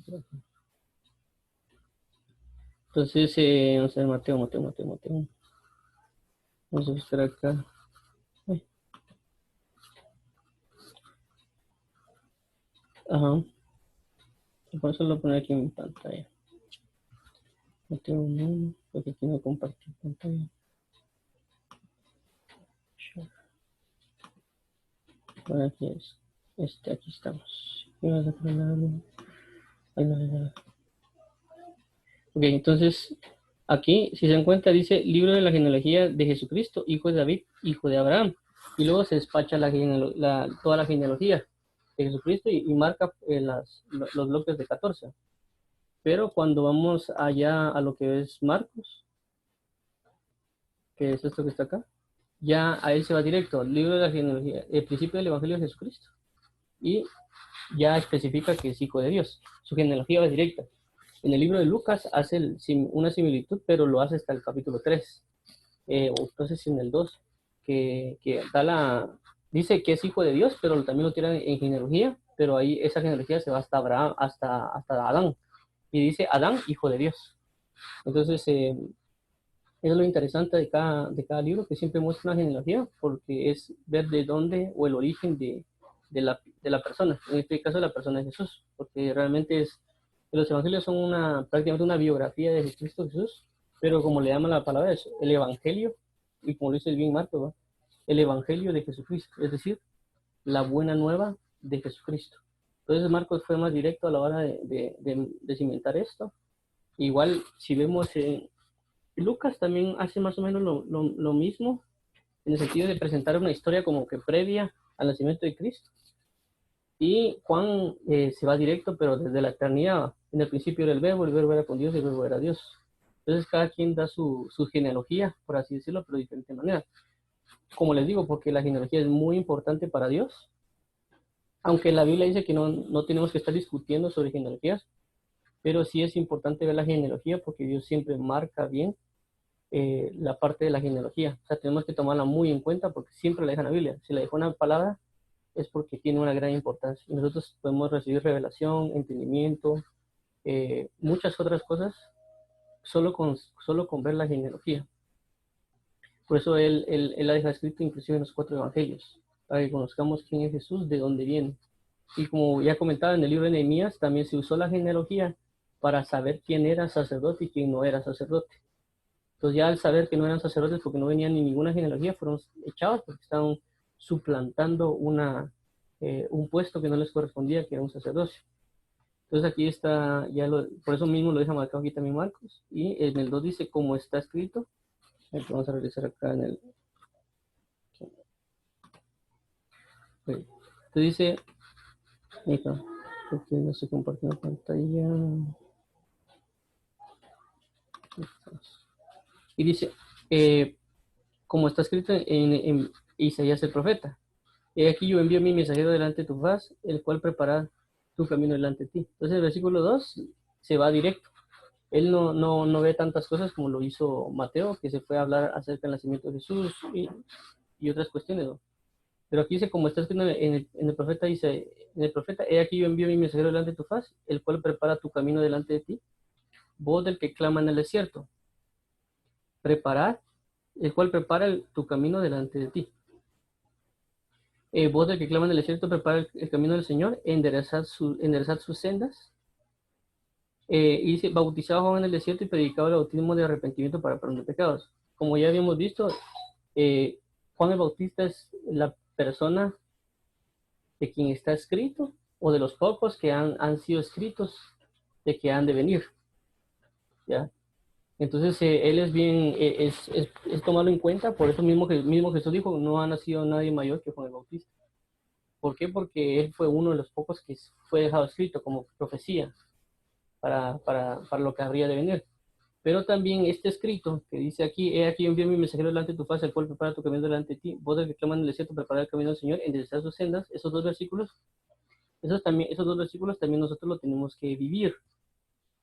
mostrar aquí. Entonces, vamos a ver, Mateo. Vamos a buscar acá. Ay. Ajá. Por eso lo poner aquí en mi pantalla. Mateo 1, porque aquí no compartir pantalla. Bueno, aquí es. Aquí estamos. Ok, entonces, aquí, si se dan cuenta, dice libro de la genealogía de Jesucristo, hijo de David, hijo de Abraham. Y luego se despacha toda la genealogía de Jesucristo y marca los bloques de 14. Pero cuando vamos allá a lo que es Marcos, que es esto que está acá, ya a él se va directo, el libro de la genealogía, el principio del Evangelio de Jesucristo. Y ya especifica que es hijo de Dios. Su genealogía va directa. En el libro de Lucas hace una similitud, pero lo hace hasta el capítulo 3, o entonces en el 2, que dice que es hijo de Dios, pero también lo tiran en genealogía, pero ahí esa genealogía se va hasta Abraham, hasta Adán, y dice Adán, hijo de Dios. Entonces, es lo interesante de cada libro, que siempre muestra una genealogía, porque es ver de dónde o el origen de la persona, en este caso la persona de Jesús, porque realmente los evangelios son prácticamente una biografía de Cristo Jesús, pero como le llama la palabra, es el evangelio, y como lo dice el bien Marcos, ¿va? El evangelio de Jesucristo, es decir, la buena nueva de Jesucristo. Entonces Marcos fue más directo a la hora de cimentar esto. Igual, si vemos Lucas también hace más o menos lo mismo, en el sentido de presentar una historia como que previa al nacimiento de Cristo. Y Juan se va directo, pero desde la eternidad. En el principio era el verbo era con Dios y el verbo era Dios. Entonces cada quien da su genealogía, por así decirlo, pero de diferente manera. Como les digo, porque la genealogía es muy importante para Dios. Aunque la Biblia dice que no tenemos que estar discutiendo sobre genealogías, pero sí es importante ver la genealogía porque Dios siempre marca bien la parte de la genealogía. O sea, tenemos que tomarla muy en cuenta porque siempre la deja en la Biblia. Si la dejó una palabra, es porque tiene una gran importancia. Y nosotros podemos recibir revelación, entendimiento, muchas otras cosas solo con ver la genealogía. Por eso él la deja escrito inclusive en los 4 evangelios, para que conozcamos quién es Jesús, de dónde viene. Y como ya comentaba en el libro de Nehemías, también se usó la genealogía para saber quién era sacerdote y quién no era sacerdote. Entonces ya al saber que no eran sacerdotes porque no venían ni ninguna genealogía, fueron echados porque estaban suplantando un puesto que no les correspondía, que era un sacerdocio. Entonces aquí está, por eso mismo lo deja marcado aquí también Marcos. Y en el 2 dice, como está escrito. Vamos a regresar acá en el... Entonces dice, porque no estoy compartiendo pantalla. Y dice, como está escrito en Isaías el profeta. He aquí yo envío mi mensajero delante de tu faz, el cual prepara tu camino delante de ti. Entonces el versículo 2 se va directo. Él no ve tantas cosas como lo hizo Mateo, que se fue a hablar acerca del nacimiento de Jesús y otras cuestiones, ¿no? Pero aquí dice, como está escrito en el profeta, dice, en el profeta, he aquí yo envío mi mensajero delante de tu faz, el cual prepara tu camino delante de ti, voz del que clama en el desierto. Preparar, el cual prepara tu camino delante de ti. Voz del que clama en el desierto, prepara el camino del Señor, enderezad sus sendas. Y dice, bautizado Juan en el desierto y predicado el bautismo de arrepentimiento para perdón de pecados. Como ya habíamos visto, Juan el Bautista es la persona de quien está escrito, o de los pocos que han sido escritos, de que han de venir. ¿Ya? Entonces, él es bien, es tomarlo en cuenta, por eso mismo Jesús dijo, no ha nacido nadie mayor que Juan el Bautista. ¿Por qué? Porque él fue uno de los pocos que fue dejado escrito como profecía para lo que habría de venir. Pero también este escrito que dice aquí, he aquí envío mi mensajero delante de tu faz, el cual prepara tu camino delante de ti, vos del que claman en el desierto, prepara el camino del Señor, enderezar sus sendas. Esos dos versículos también nosotros lo tenemos que vivir.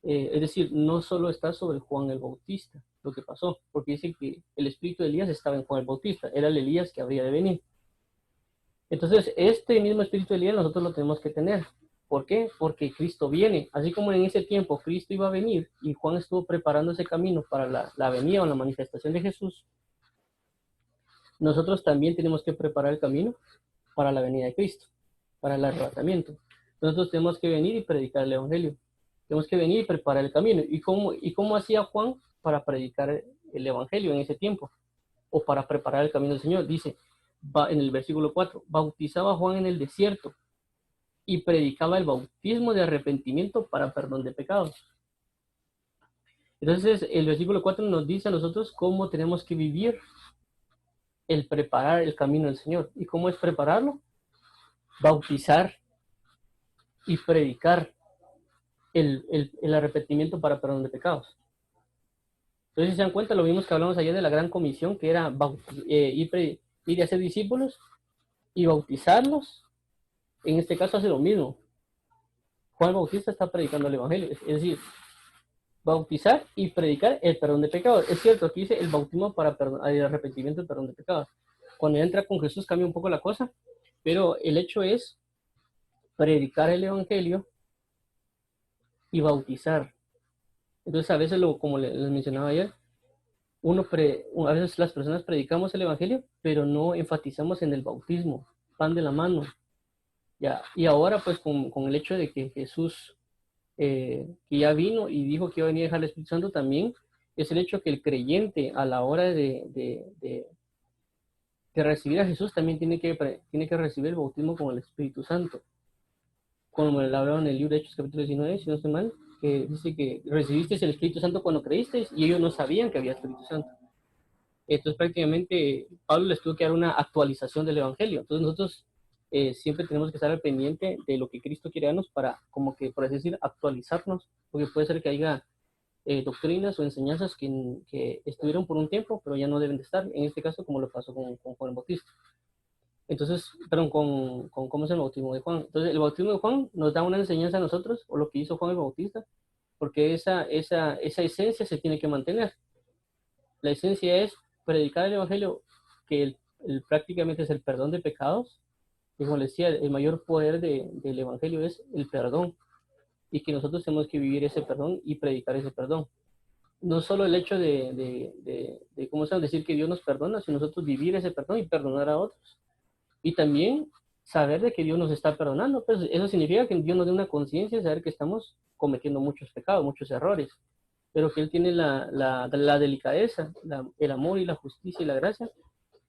Es decir, no solo está sobre Juan el Bautista lo que pasó, porque dice que el espíritu de Elías estaba en Juan el Bautista, era el Elías que habría de venir. Entonces, este mismo espíritu de Elías nosotros lo tenemos que tener. ¿Por qué? Porque Cristo viene. Así como en ese tiempo Cristo iba a venir y Juan estuvo preparando ese camino para la venida o la manifestación de Jesús, nosotros también tenemos que preparar el camino para la venida de Cristo, para el arrebatamiento. Nosotros tenemos que venir y predicar el Evangelio. Tenemos que venir y preparar el camino. ¿Y cómo hacía Juan para predicar el Evangelio en ese tiempo? O para preparar el camino del Señor. Dice en el versículo 4, bautizaba Juan en el desierto y predicaba el bautismo de arrepentimiento para perdón de pecados. Entonces, el versículo 4 nos dice a nosotros cómo tenemos que vivir el preparar el camino del Señor. ¿Y cómo es prepararlo? Bautizar y predicar el arrepentimiento para perdón de pecados. Entonces, si se dan cuenta, lo vimos que hablamos ayer de la gran comisión, que era ir y hacer discípulos y bautizarlos. En este caso hace lo mismo. Juan el Bautista está predicando el Evangelio, es decir, bautizar y predicar el perdón de pecados. Es cierto, aquí dice el bautismo para el arrepentimiento y perdón de pecados. Cuando entra con Jesús cambia un poco la cosa, pero el hecho es predicar el Evangelio y bautizar. Entonces a veces, como les mencionaba ayer, a veces las personas predicamos el Evangelio, pero no enfatizamos en el bautismo, pan de la mano. Ya, y ahora pues con el hecho de que Jesús que ya vino y dijo que iba a venir a dejar el Espíritu Santo, también es el hecho que el creyente a la hora de recibir a Jesús también tiene que recibir el bautismo con el Espíritu Santo. Como le hablaron en el libro de Hechos capítulo 19, si no estoy mal, que dice que recibisteis el Espíritu Santo cuando creísteis y ellos no sabían que había Espíritu Santo. Entonces prácticamente Pablo les tuvo que dar una actualización del Evangelio. Entonces nosotros siempre tenemos que estar al pendiente de lo que Cristo quiere darnos para, como que, por así decir, actualizarnos, porque puede ser que haya doctrinas o enseñanzas que estuvieron por un tiempo, pero ya no deben de estar. En este caso, como lo pasó con Juan el Bautista. Entonces, perdón, ¿cómo es el bautismo de Juan? Entonces, el bautismo de Juan nos da una enseñanza a nosotros, o lo que hizo Juan el Bautista, porque esa esencia se tiene que mantener. La esencia es predicar el Evangelio, que prácticamente es el perdón de pecados. Y como les decía, el mayor poder del Evangelio es el perdón, y que nosotros tenemos que vivir ese perdón y predicar ese perdón. No solo el hecho de ¿cómo se llama? Decir que Dios nos perdona, sino nosotros vivir ese perdón y perdonar a otros. Y también saber de que Dios nos está perdonando. Pues eso significa que Dios nos dé una conciencia, saber que estamos cometiendo muchos pecados, muchos errores, pero que Él tiene la delicadeza, el amor y la justicia y la gracia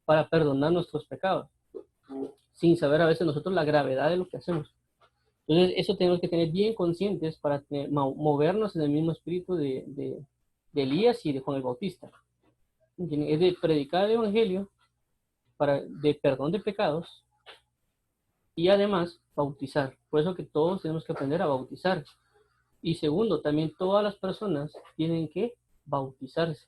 para perdonar nuestros pecados, sin saber a veces nosotros la gravedad de lo que hacemos. Entonces, eso tenemos que tener bien conscientes para movernos en el mismo espíritu de Elías y de Juan el Bautista. Es de predicar el Evangelio de perdón de pecados y además bautizar. Por eso que todos tenemos que aprender a bautizar. Y segundo, también todas las personas tienen que bautizarse.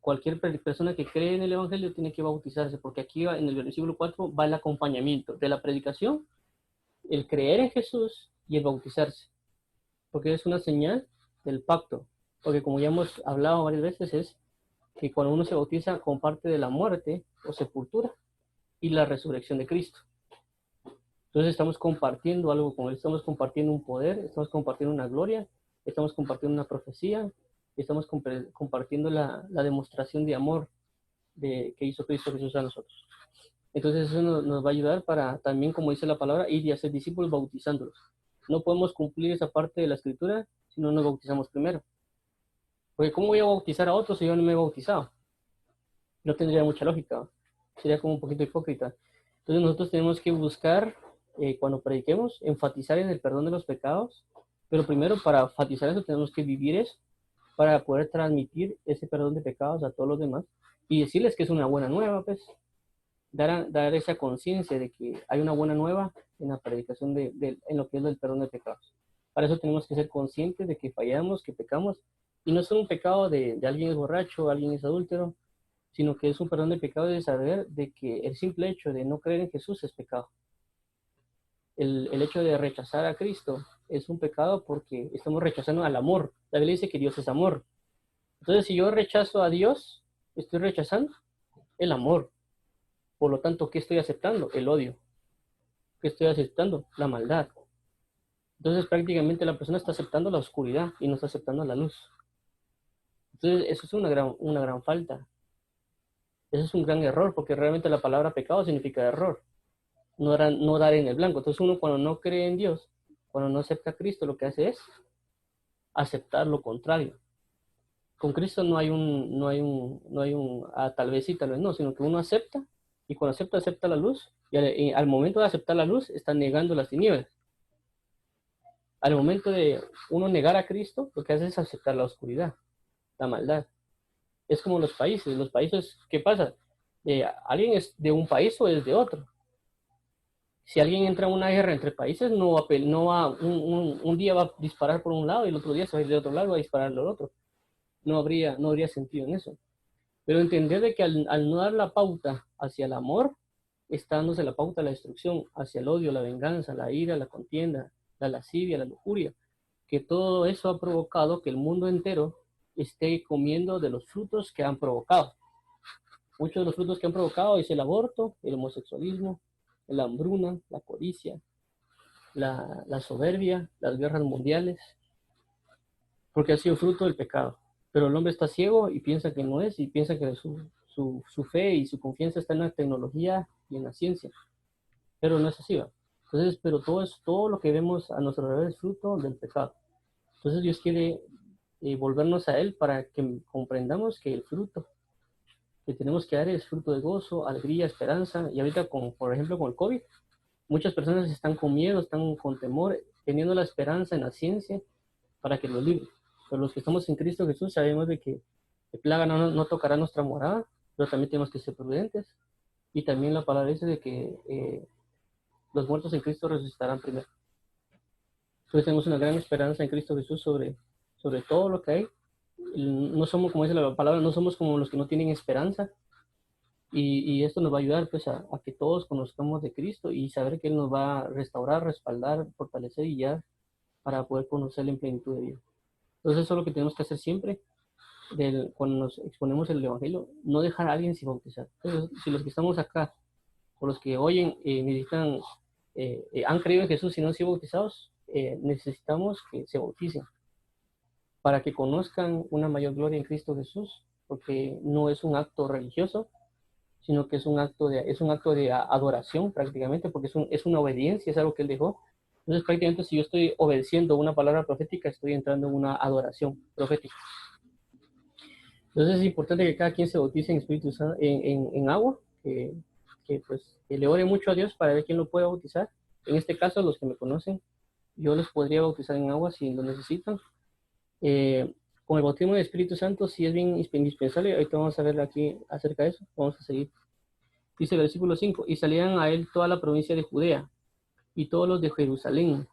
Cualquier persona que cree en el Evangelio tiene que bautizarse, porque aquí en el versículo 4 va el acompañamiento de la predicación, el creer en Jesús y el bautizarse, porque es una señal del pacto, porque como ya hemos hablado varias veces, es que cuando uno se bautiza comparte de la muerte o sepultura y la resurrección de Cristo. Entonces estamos compartiendo algo con Él, estamos compartiendo un poder, estamos compartiendo una gloria, estamos compartiendo una profecía, estamos compartiendo la demostración de amor que hizo Cristo Jesús a nosotros. Entonces eso nos va a ayudar para también, como dice la palabra, ir y hacer discípulos bautizándolos. No podemos cumplir esa parte de la escritura si no nos bautizamos primero. Porque ¿cómo voy a bautizar a otros si yo no me he bautizado? No tendría mucha lógica, sería como un poquito hipócrita. Entonces nosotros tenemos que buscar, cuando prediquemos, enfatizar en el perdón de los pecados, pero primero para enfatizar eso tenemos que vivir eso, para poder transmitir ese perdón de pecados a todos los demás y decirles que es una buena nueva, pues, dar esa conciencia de que hay una buena nueva en la predicación en lo que es el perdón de pecados. Para eso tenemos que ser conscientes de que fallamos, que pecamos, y no es un pecado de alguien es borracho, alguien es adúltero, sino que es un perdón de pecado de saber de que el simple hecho de no creer en Jesús es pecado. El hecho de rechazar a Cristo es un pecado porque estamos rechazando al amor. La Biblia dice que Dios es amor. Entonces, si yo rechazo a Dios, estoy rechazando el amor. Por lo tanto, ¿qué estoy aceptando? El odio. ¿Qué estoy aceptando? La maldad. Entonces prácticamente la persona está aceptando la oscuridad y no está aceptando la luz. Entonces eso es una gran falta. Eso es un gran error, porque realmente la palabra pecado significa error, no dar en el blanco. Entonces uno cuando no cree en Dios, cuando no acepta a Cristo, lo que hace es aceptar lo contrario. Con Cristo no hay un tal vez sí, tal vez no, sino que uno acepta, y cuando acepta la luz, y al momento de aceptar la luz, está negando las tinieblas. Al momento de uno negar a Cristo, lo que hace es aceptar la oscuridad, la maldad. Es como los países, ¿qué pasa? ¿Alguien es de un país o es de otro? Si alguien entra en una guerra entre países, un día va a disparar por un lado y el otro día se va a ir de otro lado a disparar al otro. No habría sentido en eso. Pero entender de que al no dar la pauta hacia el amor, está dándose la pauta a la destrucción, hacia el odio, la venganza, la ira, la contienda, la lascivia, la lujuria, que todo eso ha provocado que el mundo entero esté comiendo de los frutos que han provocado. Muchos de los frutos que han provocado es el aborto, el homosexualismo, la hambruna, la codicia, la soberbia, las guerras mundiales, porque ha sido fruto del pecado. Pero el hombre está ciego y piensa que no es, y piensa que su fe y su confianza está en la tecnología y en la ciencia. Pero no es así, ¿va? Entonces, pero todo lo que vemos a nuestro alrededor es fruto del pecado. Entonces Dios quiere volvernos a Él para que comprendamos que el fruto que tenemos que dar es fruto de gozo, alegría, esperanza. Y ahorita, por ejemplo, con el COVID, muchas personas están con miedo, están con temor, teniendo la esperanza en la ciencia para que los libre. Pero los que estamos en Cristo Jesús sabemos de que la plaga no tocará nuestra morada, pero también tenemos que ser prudentes. Y también la palabra dice de que los muertos en Cristo resucitarán primero. Entonces tenemos una gran esperanza en Cristo Jesús sobre todo lo que hay. No somos, como dice la palabra, no somos como los que no tienen esperanza. Y esto nos va a ayudar pues a que todos conozcamos de Cristo y saber que Él nos va a restaurar, respaldar, fortalecer y guiar para poder conocerle en plenitud de vida. Entonces eso es lo que tenemos que hacer siempre cuando nos exponemos el Evangelio, no dejar a alguien sin bautizar. Entonces, si los que estamos acá o los que oyen necesitan, han creído en Jesús y no han sido bautizados, necesitamos que se bauticen para que conozcan una mayor gloria en Cristo Jesús, porque no es un acto religioso, sino que es un acto de adoración prácticamente, porque es una obediencia, es algo que Él dejó. Entonces prácticamente si yo estoy obedeciendo una palabra profética, estoy entrando en una adoración profética. Entonces es importante que cada quien se bautice en Espíritu Santo, en agua, que le ore mucho a Dios para ver quién lo puede bautizar. En este caso, los que me conocen, yo los podría bautizar en agua si lo necesitan. Con el bautismo del Espíritu Santo sí es bien indispensable. Ahorita vamos a ver aquí acerca de eso. Vamos a seguir. Dice el versículo 5, y salían a él toda la provincia de Judea y todos los de Jerusalén,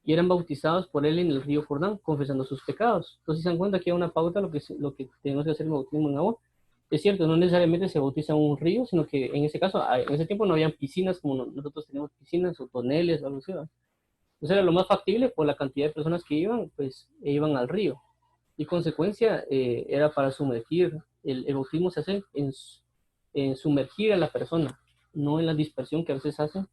y eran bautizados por él en el río Jordán, confesando sus pecados. Entonces se dan cuenta que hay una pauta lo que tenemos que hacer en el bautismo en agua. Es cierto, no necesariamente se bautiza en un río, sino que en ese caso, en ese tiempo no habían piscinas como nosotros tenemos piscinas o toneles o algo así. Entonces era lo más factible por la cantidad de personas que iban, pues iban al río. Y consecuencia era para sumergir, el bautismo se hace en sumergir a la persona, no en la dispersión que a veces hacen,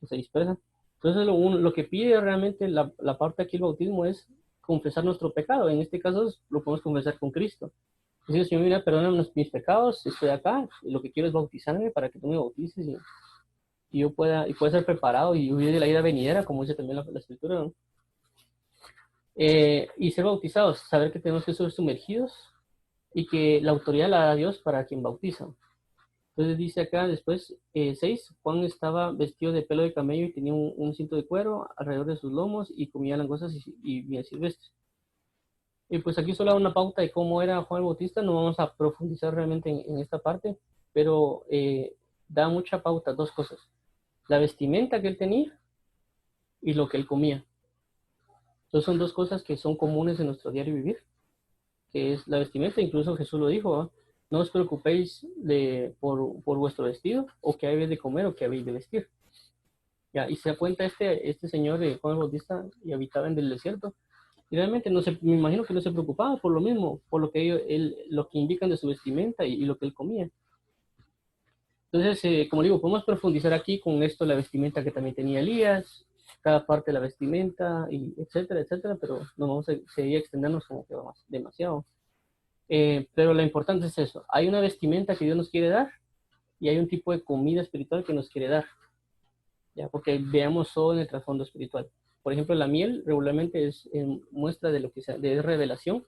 que se dispersan. Entonces lo que pide realmente la parte aquí del bautismo es confesar nuestro pecado. En este caso lo podemos confesar con Cristo. Dice, Señor, mira, perdóname mis pecados, estoy acá, y lo que quiero es bautizarme para que tú me bautices y yo pueda ser preparado y huir de la ira venidera, como dice también la Escritura, ¿no? Y ser bautizados, saber que tenemos que ser sumergidos y que la autoridad la da Dios para quien bautiza. Entonces dice acá después, 6, Juan estaba vestido de pelo de camello y tenía un cinto de cuero alrededor de sus lomos y comía langostas y miel silvestre. Y pues aquí solo una pauta de cómo era Juan el Bautista, no vamos a profundizar realmente en esta parte, pero da mucha pauta, dos cosas. La vestimenta que él tenía y lo que él comía. Entonces son dos cosas que son comunes en nuestro diario vivir, que es la vestimenta, incluso Jesús lo dijo, ¿eh? No os preocupéis por vuestro vestido, o qué habéis de comer, o qué habéis de vestir. Ya, y se da cuenta este señor de Juan el Bautista y habitaba en el desierto. Y realmente me imagino que no se preocupaba por lo mismo, por lo que lo que indican de su vestimenta y lo que él comía. Entonces, como digo, podemos profundizar aquí con esto, la vestimenta que también tenía Elías, cada parte de la vestimenta, y etcétera, etcétera, pero no vamos a seguir extendernos como que vamos demasiado. Pero lo importante es eso, hay una vestimenta que Dios nos quiere dar y hay un tipo de comida espiritual que nos quiere dar, ya, porque veamos todo en el trasfondo espiritual. Por ejemplo, la miel regularmente es muestra de lo que de revelación.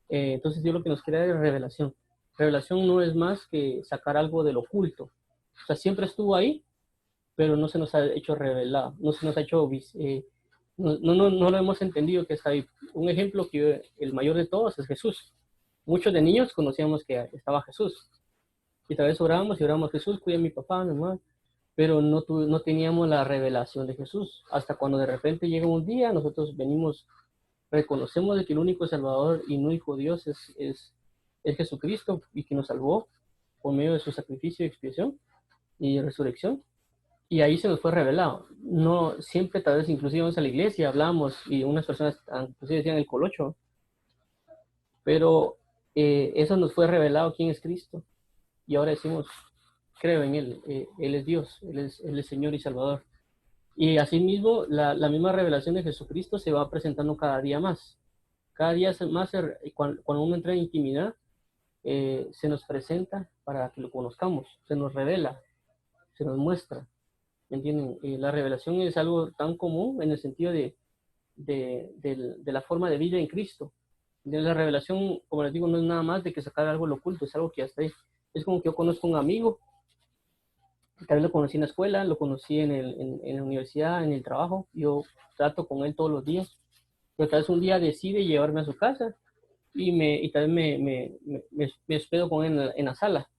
Entonces Dios lo que nos quiere dar es revelación. Revelación no es más que sacar algo del oculto. O sea, siempre estuvo ahí, pero no se nos ha hecho revelado, no se nos ha hecho, no lo hemos entendido que está ahí. Un ejemplo que el mayor de todos es Jesús. Muchos de niños conocíamos que estaba Jesús. Y tal vez orábamos y orábamos, Jesús, cuida a mi papá, mi mamá, pero no teníamos la revelación de Jesús. Hasta cuando de repente llega un día, nosotros venimos, reconocemos de que el único Salvador y único Dios es Jesucristo y que nos salvó por medio de su sacrificio y expiación y resurrección. Y ahí se nos fue revelado. No siempre, tal vez, inclusive vamos a la iglesia, hablamos y unas personas inclusive decían el colocho, pero eso nos fue revelado quién es Cristo. Y ahora decimos, creo en Él, Él es Dios, Él es Señor y Salvador. Y asimismo, la misma revelación de Jesucristo se va presentando cada día más. Cada día más, cuando uno entra en intimidad, se nos presenta para que lo conozcamos, se nos revela, se nos muestra. ¿Me entienden? La revelación es algo tan común en el sentido de la forma de vida en Cristo. La revelación, como les digo, no es nada más de que sacar algo lo oculto, es algo que hasta ahí. Es como que yo conozco a un amigo, tal vez lo conocí en la escuela, lo conocí en la universidad, en el trabajo, yo trato con él todos los días, pero tal vez un día decide llevarme a su casa y tal vez me hospedo con él en la sala.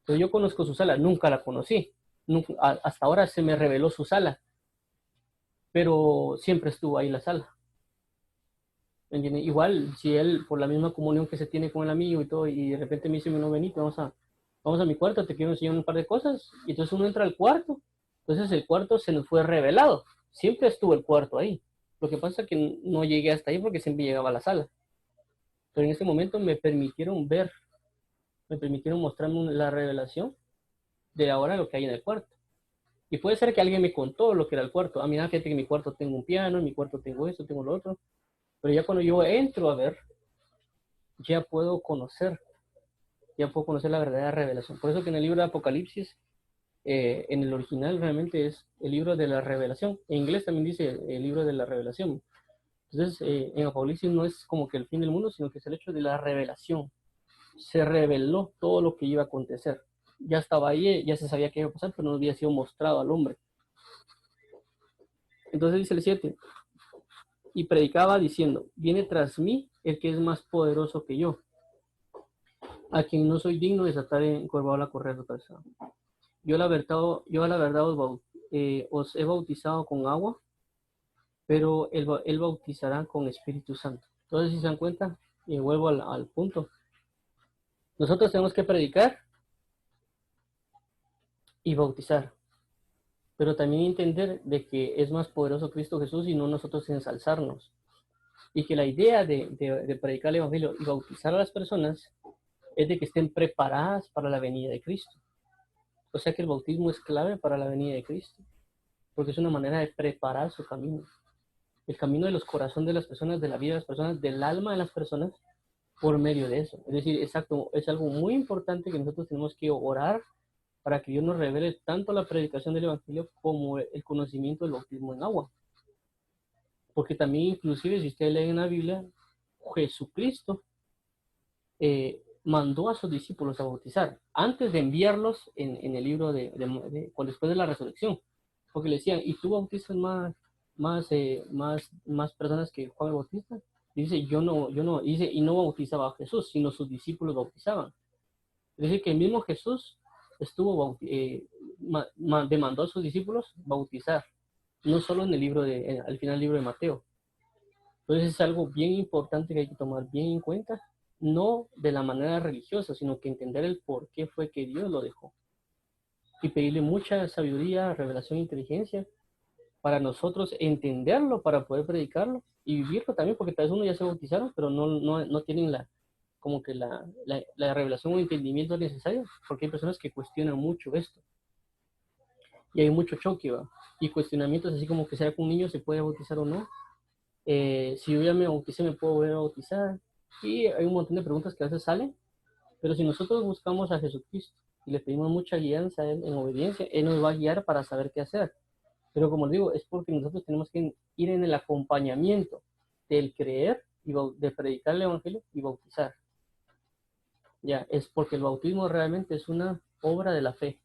Pero yo conozco su sala, nunca la conocí, nunca, hasta ahora se me reveló su sala, pero siempre estuvo ahí la sala. ¿Entiendes? Igual, si él, por la misma comunión que se tiene con el amigo y todo, y de repente me dice, no, Benito, vamos a mi cuarto, te quiero enseñar un par de cosas, y entonces uno entra al cuarto, entonces el cuarto se nos fue revelado, siempre estuvo el cuarto ahí. Lo que pasa es que no llegué hasta ahí porque siempre llegaba a la sala, pero en ese momento me permitieron ver, me permitieron mostrarme la revelación de ahora lo que hay en el cuarto. Y puede ser que alguien me contó lo que era el cuarto. Ah, mira, fíjate que en mi cuarto tengo un piano, en mi cuarto tengo esto, tengo lo otro. Pero ya cuando yo entro a ver, ya puedo conocer la verdadera revelación. Por eso que en el libro de Apocalipsis, en el original realmente es el libro de la revelación. En inglés también dice el libro de la revelación. Entonces, en Apocalipsis no es como que el fin del mundo, sino que es el hecho de la revelación. Se reveló todo lo que iba a acontecer. Ya estaba ahí, ya se sabía qué iba a pasar, pero no había sido mostrado al hombre. Entonces dice el 7, y predicaba diciendo, viene tras mí el que es más poderoso que yo, a quien no soy digno de desatar encorvado la correa de su cabeza. Yo a la verdad os he bautizado con agua, pero él bautizará con Espíritu Santo. Entonces, si se dan cuenta, y vuelvo al punto, nosotros tenemos que predicar y bautizar, pero también entender de que es más poderoso Cristo Jesús y no nosotros ensalzarnos. Y que la idea de predicar el Evangelio y bautizar a las personas es de que estén preparadas para la venida de Cristo. O sea que el bautismo es clave para la venida de Cristo, porque es una manera de preparar su camino. El camino de los corazones de las personas, de la vida de las personas, del alma de las personas, por medio de eso. Es decir, exacto, es algo muy importante que nosotros tenemos que orar para que Dios nos revele tanto la predicación del Evangelio como el conocimiento del bautismo en agua. Porque también, inclusive, si ustedes leen en la Biblia, Jesucristo mandó a sus discípulos a bautizar antes de enviarlos en el libro después de la resurrección, porque le decían, ¿y tú bautizas más personas que Juan el Bautista? Y dice, yo no, dice, y no bautizaba a Jesús, sino sus discípulos bautizaban. Es decir, que el mismo Jesús demandó a sus discípulos bautizar, no solo en el libro al final del libro de Mateo. Entonces es algo bien importante que hay que tomar bien en cuenta, no de la manera religiosa, sino que entender el por qué fue que Dios lo dejó. Y pedirle mucha sabiduría, revelación e inteligencia para nosotros entenderlo, para poder predicarlo y vivirlo también, porque tal vez uno ya se bautizaron, pero no tienen como que la revelación o entendimiento necesario, porque hay personas que cuestionan mucho esto. y hay mucho choque, ¿va? Y cuestionamientos así como que será que un niño se puede bautizar o no. Si yo ya me bauticé, me puedo volver a bautizar. Y hay un montón de preguntas que a veces salen, pero si nosotros buscamos a Jesucristo y le pedimos mucha guianza a Él en obediencia, Él nos va a guiar para saber qué hacer. Pero como digo, es porque nosotros tenemos que ir en el acompañamiento del creer y de predicar el Evangelio y bautizar. Ya, es porque el bautismo realmente es una obra de la fe,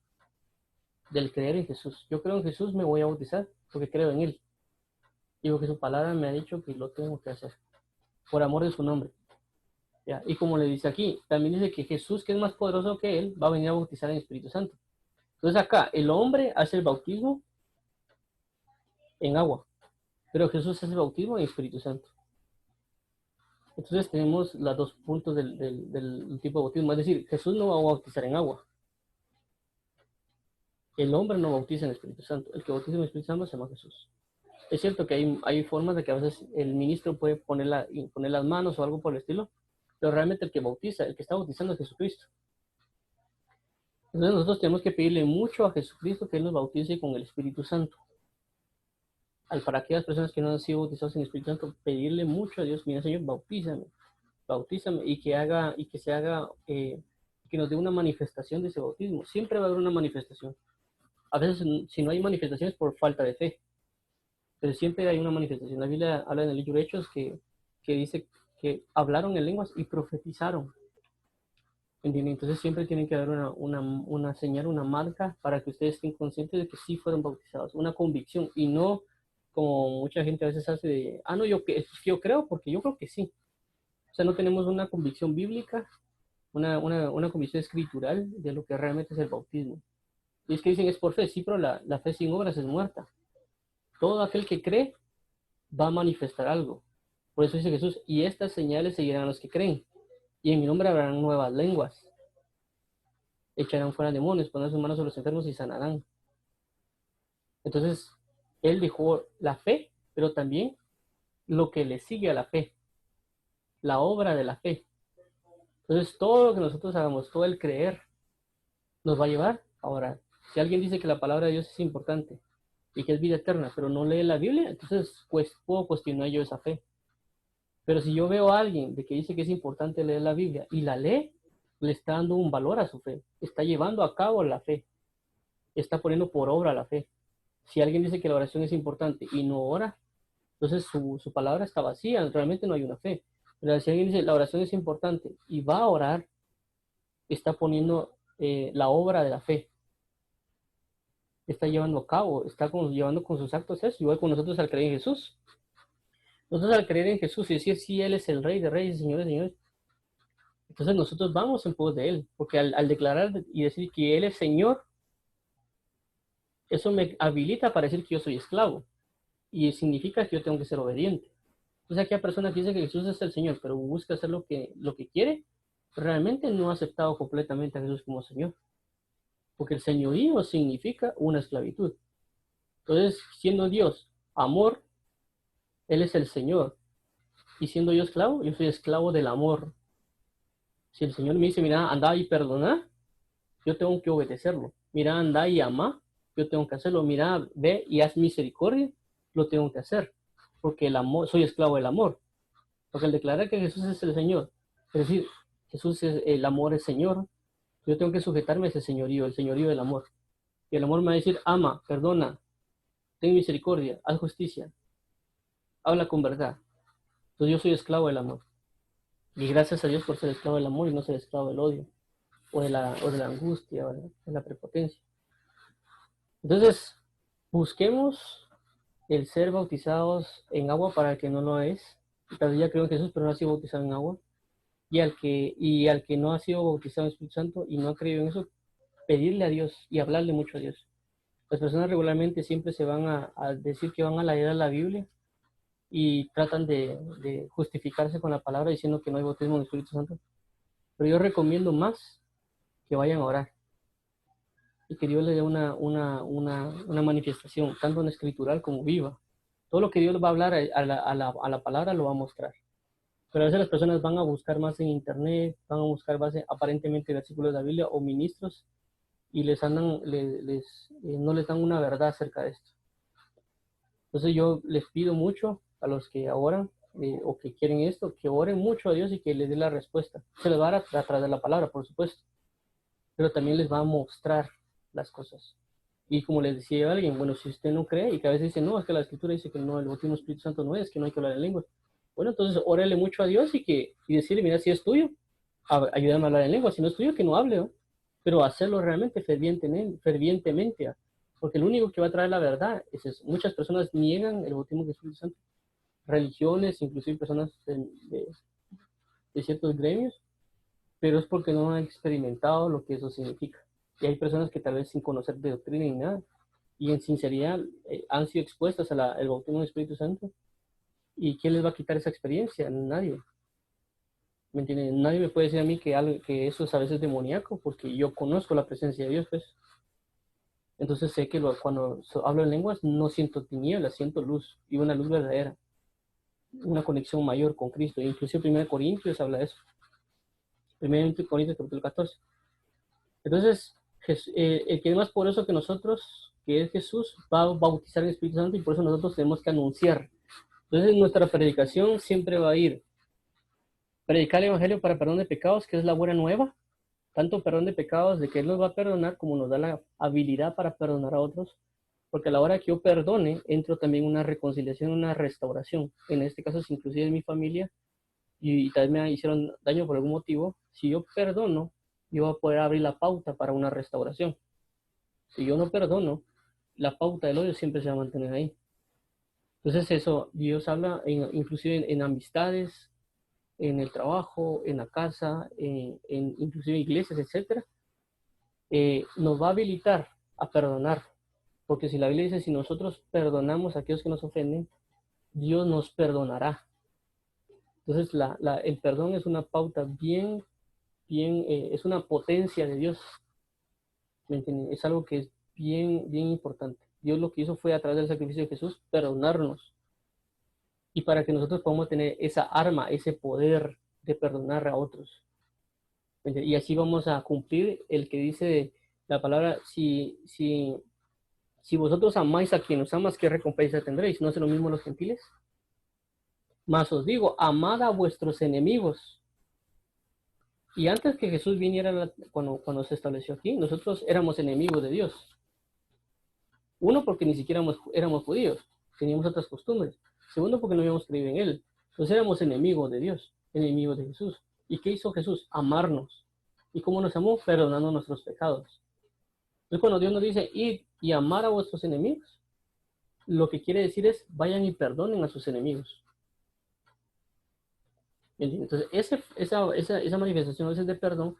del creer en Jesús. Yo creo en Jesús, me voy a bautizar porque creo en Él. Y porque su palabra me ha dicho que lo tengo que hacer, por amor de su nombre. ¿Ya? Y como le dice aquí, también dice que Jesús, que es más poderoso que Él, va a venir a bautizar en el Espíritu Santo. Entonces acá, el hombre hace el bautismo en agua, pero Jesús hace el bautismo en el Espíritu Santo. Entonces tenemos los dos puntos del tipo de bautismo. Es decir, Jesús no va a bautizar en agua. El hombre no bautiza en el Espíritu Santo. El que bautiza en el Espíritu Santo se llama Jesús. Es cierto que hay formas de que a veces el ministro puede poner las manos o algo por el estilo, pero realmente el que bautiza, el que está bautizando es Jesucristo. Entonces nosotros tenemos que pedirle mucho a Jesucristo que Él nos bautice con el Espíritu Santo. Para aquellas personas que no han sido bautizadas en el Espíritu Santo, pedirle mucho a Dios, mira Señor, bautízame, y que que nos dé una manifestación de ese bautismo. Siempre va a haber una manifestación. A veces, si no hay manifestaciones, por falta de fe, pero siempre hay una manifestación. La Biblia habla en el libro de Hechos que dice que hablaron en lenguas y profetizaron. ¿Entienden? Entonces siempre tiene que haber una señal, una marca para que ustedes estén conscientes de que sí fueron bautizados, una convicción, y no como mucha gente a veces hace de, no, yo creo porque yo creo que sí. O sea, no tenemos una convicción bíblica, una convicción escritural de lo que realmente es el bautismo. Y es que dicen es por fe, sí, pero la fe sin obras es muerta. Todo aquel que cree va a manifestar algo. Por eso dice Jesús, y estas señales seguirán a los que creen, y en mi nombre habrán nuevas lenguas, echarán fuera demonios, pondrán sus manos sobre los enfermos y sanarán. Entonces, Él dejó la fe, pero también lo que le sigue a la fe, la obra de la fe. Entonces, todo lo que nosotros hagamos, todo el creer, nos va a llevar a orar. Si alguien dice que la palabra de Dios es importante y que es vida eterna, pero no lee la Biblia, entonces pues puedo cuestionar yo esa fe. Pero si yo veo a alguien de que dice que es importante leer la Biblia y la lee, le está dando un valor a su fe, está llevando a cabo la fe, está poniendo por obra la fe. Si alguien dice que la oración es importante y no ora, entonces su palabra está vacía, realmente no hay una fe. Pero si alguien dice la oración es importante y va a orar, está poniendo la obra de la fe, está llevando a cabo, llevando con sus actos eso, igual con nosotros al creer en Jesús. Nosotros al creer en Jesús y decir sí, Él es el Rey de Reyes, Señores, Señores, entonces nosotros vamos en pos de Él, porque al declarar y decir que Él es Señor, eso me habilita para decir que yo soy esclavo, y significa que yo tengo que ser obediente. Entonces aquella persona que dice que Jesús es el Señor, pero busca hacer lo que quiere, realmente no ha aceptado completamente a Jesús como Señor, porque el señorío significa una esclavitud. Entonces, siendo Dios amor, Él es el Señor, y siendo yo esclavo, yo soy esclavo del amor. Si el Señor me dice, mira, anda y perdona, yo tengo que obedecerlo. Mira, anda y ama, yo tengo que hacerlo. Mira, ve y haz misericordia, lo tengo que hacer. Porque el amor, soy esclavo del amor. Porque al declarar que Jesús es el Señor, es decir, Jesús es el amor, es Señor, yo tengo que sujetarme a ese señorío, el señorío del amor. Y el amor me va a decir, ama, perdona, ten misericordia, haz justicia, habla con verdad. Entonces yo soy esclavo del amor. Y gracias a Dios por ser esclavo del amor y no ser esclavo del odio, o de la angustia, o de la prepotencia. Entonces, busquemos el ser bautizados en agua para el que no lo es. Tal vez ya creo en Jesús, pero no ha sido bautizado en agua. Y al que no ha sido bautizado en el Espíritu Santo y no ha creído en eso, pedirle a Dios y hablarle mucho a Dios. Las personas regularmente siempre se van a decir que van a leer la Biblia y tratan de justificarse con la palabra diciendo que no hay bautismo en el Espíritu Santo. Pero yo recomiendo más que vayan a orar y que Dios les dé una manifestación, tanto en escritural como viva. Todo lo que Dios va a hablar a la palabra lo va a mostrar. Pero a veces las personas van a buscar más en internet, van a buscar más aparentemente versículos de la Biblia o ministros y no les dan una verdad acerca de esto. Entonces yo les pido mucho a los que oran o que quieren esto, que oren mucho a Dios y que les dé la respuesta. Se les va a dar a través de la palabra, por supuesto, pero también les va a mostrar las cosas. Y como les decía a alguien, bueno, si usted no cree y que a veces dice, no, es que la Escritura dice que no, el bautismo del Espíritu Santo no es, que no hay que hablar en lenguas. Bueno, entonces órale mucho a Dios y decirle, mira, si es tuyo, ayúdame a hablar en lenguas, si no es tuyo, que no hable, ¿no? Pero hacerlo realmente fervientemente, ¿no? Porque el único que va a traer la verdad es eso. Muchas personas niegan el bautismo del Espíritu Santo, religiones, inclusive personas de ciertos gremios, pero es porque no han experimentado lo que eso significa. Y hay personas que tal vez sin conocer de doctrina ni nada, y en sinceridad han sido expuestas al bautismo del Espíritu Santo. ¿Y quién les va a quitar esa experiencia? Nadie. ¿Me entienden? Nadie me puede decir a mí que eso es a veces demoníaco, porque yo conozco la presencia de Dios, pues. Entonces sé que cuando hablo en lenguas no siento tinieblas, siento luz, y una luz verdadera, una conexión mayor con Cristo. Inclusive 1 Corintios habla de eso. 1 Corintios capítulo 14. Entonces, el que es más poderoso que nosotros, que es Jesús, va a bautizar en el Espíritu Santo y por eso nosotros tenemos que anunciar. Entonces, nuestra predicación siempre va a ir predicar el Evangelio para perdón de pecados, que es la buena nueva, tanto perdón de pecados de que Él nos va a perdonar como nos da la habilidad para perdonar a otros, porque a la hora que yo perdone, entro también una reconciliación, una restauración. En este caso, si inclusive en mi familia, y tal vez me hicieron daño por algún motivo, si yo perdono, yo voy a poder abrir la pauta para una restauración. Si yo no perdono, la pauta del odio siempre se va a mantener ahí. Entonces eso, Dios habla inclusive en amistades, en el trabajo, en la casa, inclusive iglesias, etcétera, nos va a habilitar a perdonar. Porque si la Biblia dice, si nosotros perdonamos a aquellos que nos ofenden, Dios nos perdonará. Entonces el perdón es una pauta es una potencia de Dios. ¿Me entienden? Es algo que es bien importante. Dios lo que hizo fue a través del sacrificio de Jesús perdonarnos. Y para que nosotros podamos tener esa arma, ese poder de perdonar a otros. Y así vamos a cumplir el que dice la palabra, si vosotros amáis a quien os amas, ¿qué recompensa tendréis? ¿No es lo mismo los gentiles? Mas os digo, amad a vuestros enemigos. Y antes que Jesús viniera, cuando se estableció aquí, nosotros éramos enemigos de Dios. Uno, porque ni siquiera éramos judíos, teníamos otras costumbres. Segundo, porque no habíamos creído en Él. Entonces éramos enemigos de Dios, enemigos de Jesús. ¿Y qué hizo Jesús? Amarnos. ¿Y cómo nos amó? Perdonando nuestros pecados. Entonces cuando Dios nos dice, id y amar a vuestros enemigos, lo que quiere decir es, vayan y perdonen a sus enemigos. Entonces esa manifestación a veces de perdón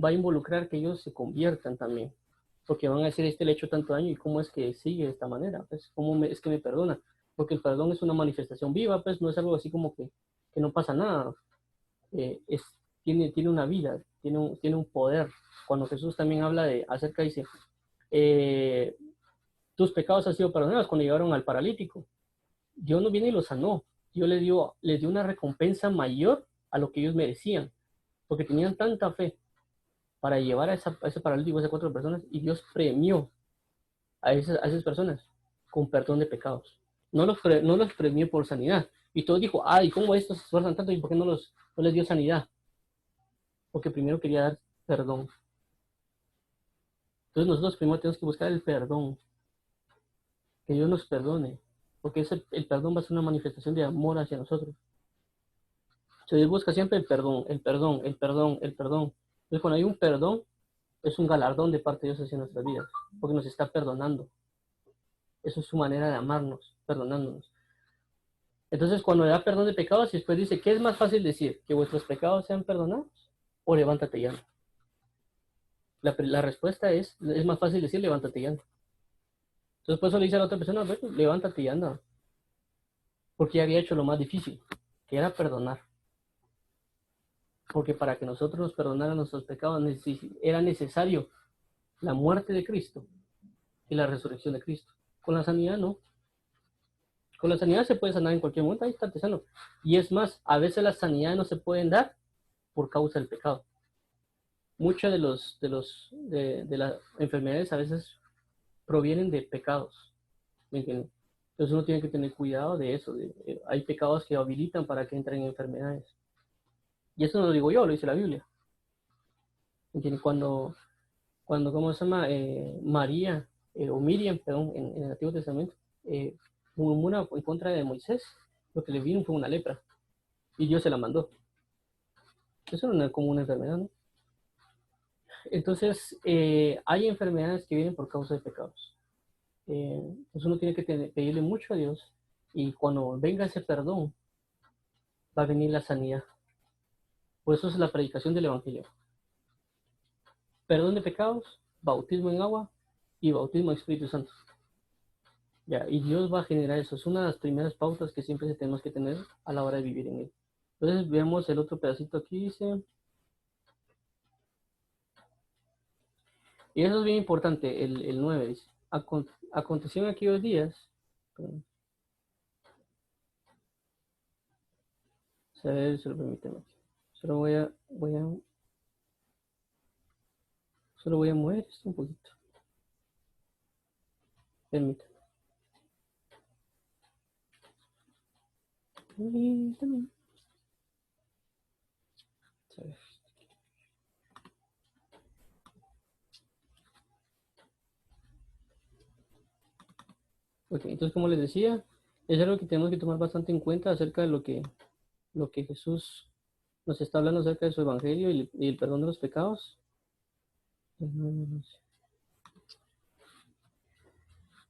va a involucrar que ellos se conviertan también. Porque van a decir, le he hecho tanto daño y cómo es que sigue de esta manera, pues, es que me perdona. Porque el perdón es una manifestación viva, pues, no es algo así como que no pasa nada. Tiene una vida, tiene un poder. Cuando Jesús también habla dice, tus pecados han sido perdonados cuando llegaron al paralítico. Dios no viene y lo sanó. Dios les dio una recompensa mayor a lo que ellos merecían, porque tenían tanta fe para llevar a ese paralítico, a esas 4 personas, y Dios premió a esas personas con perdón de pecados. No los premió por sanidad. Y todos dijo, ay, ¿cómo estos se esfuerzan tanto y por qué no les dio sanidad? Porque primero quería dar perdón. Entonces nosotros primero tenemos que buscar el perdón, que Dios nos perdone, porque el perdón va a ser una manifestación de amor hacia nosotros. Entonces Dios busca siempre el perdón, el perdón, el perdón, el perdón. Entonces cuando hay un perdón, es un galardón de parte de Dios hacia nuestras vidas, porque nos está perdonando. Eso es su manera de amarnos, perdonándonos. Entonces, cuando le da perdón de pecados y después dice, ¿qué es más fácil decir? ¿Que vuestros pecados sean perdonados? ¿O levántate y anda? La respuesta es más fácil decir, levántate y anda. Entonces, por eso le dice a la otra persona, bueno, levántate y anda. Porque ya había hecho lo más difícil, que era perdonar. Porque para que nosotros nos perdonaran nuestros pecados era necesario la muerte de Cristo y la resurrección de Cristo. Con la sanidad no. Con la sanidad se puede sanar en cualquier momento, ahí está te sano. Y es más, a veces las sanidades no se pueden dar por causa del pecado. muchas de las enfermedades a veces provienen de pecados, ¿me entienden? Entonces uno tiene que tener cuidado de eso. Hay pecados que habilitan para que entren enfermedades. Y eso no lo digo yo, lo dice la Biblia. ¿Me entienden? Cuando ¿cómo se llama? María, o Miriam, perdón, en el Antiguo Testamento, murmura en contra de Moisés, lo que le vino fue una lepra. Y Dios se la mandó. Eso no es como una enfermedad, ¿no? Entonces, hay enfermedades que vienen por causa de pecados. Entonces uno tiene que pedirle mucho a Dios y cuando venga ese perdón, va a venir la sanidad. Por eso es la predicación del Evangelio. Perdón de pecados, bautismo en agua y bautismo en Espíritu Santo. Ya, y Dios va a generar eso. Es una de las primeras pautas que siempre tenemos que tener a la hora de vivir en Él. Entonces vemos el otro pedacito aquí, dice, y eso es bien importante, el 9 dice, aconteció en aquellos días, perdón, a ver, se lo permíteme aquí. Solo voy a mover esto un poquito. Permítame. Permítame. A ver. Ok, entonces como les decía, es algo que tenemos que tomar bastante en cuenta acerca de lo que Jesús nos está hablando acerca de su evangelio y el perdón de los pecados.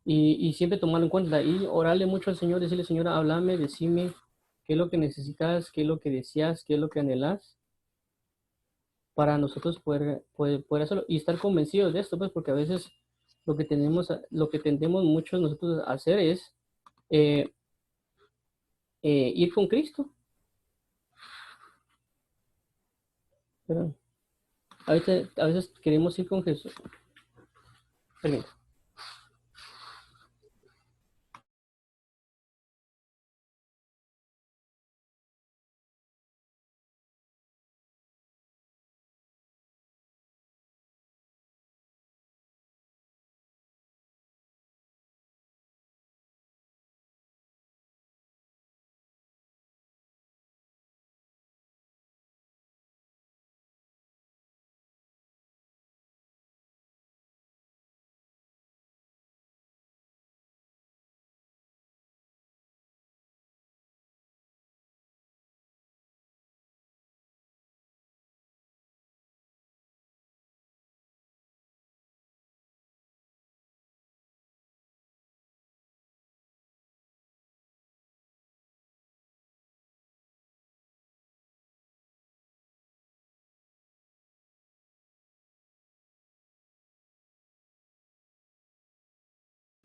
Y siempre tomarlo en cuenta y orarle mucho al Señor, decirle, Señor, háblame, decime qué es lo que necesitas, qué es lo que deseas, qué es lo que anhelas, para nosotros poder hacerlo y estar convencidos de esto, pues, porque a veces lo que tendemos muchos nosotros a hacer es eh, ir con Cristo. Pero a veces queremos ir con Jesús. Permítame.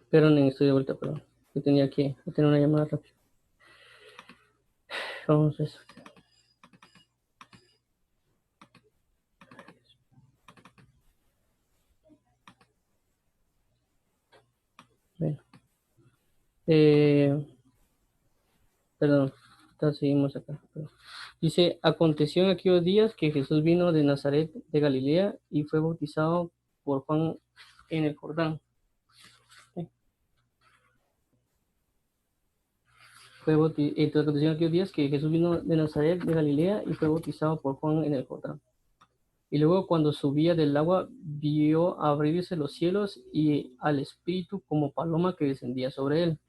Perdón, estoy de vuelta, perdón. Yo tenía que tener una llamada rápida. Vamos a eso. Bueno. Eh, Perdón, entonces seguimos acá. Perdón. Dice, aconteció en aquellos días que Jesús vino de Nazaret de Galilea y fue bautizado por Juan en el Jordán. Entonces aconteció en aquellos días que Jesús vino de Nazaret de Galilea y fue bautizado por Juan en el Jordán. Y luego cuando subía del agua vio abrirse los cielos y al Espíritu como paloma que descendía sobre él.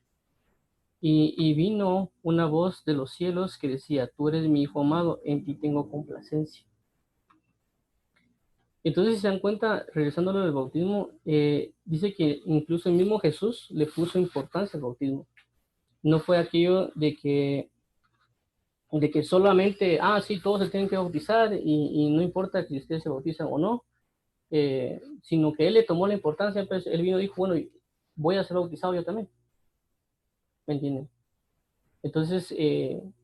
Y vino una voz de los cielos que decía, tú eres mi hijo amado, en ti tengo complacencia. Entonces, si se dan cuenta, regresando a lo del bautismo, dice que incluso el mismo Jesús le puso importancia al bautismo. No fue aquello de que solamente, sí, todos se tienen que bautizar y no importa si ustedes se bautizan o no, sino que él le tomó la importancia, pues él vino y dijo, bueno, voy a ser bautizado yo también, ¿me entienden? Entonces,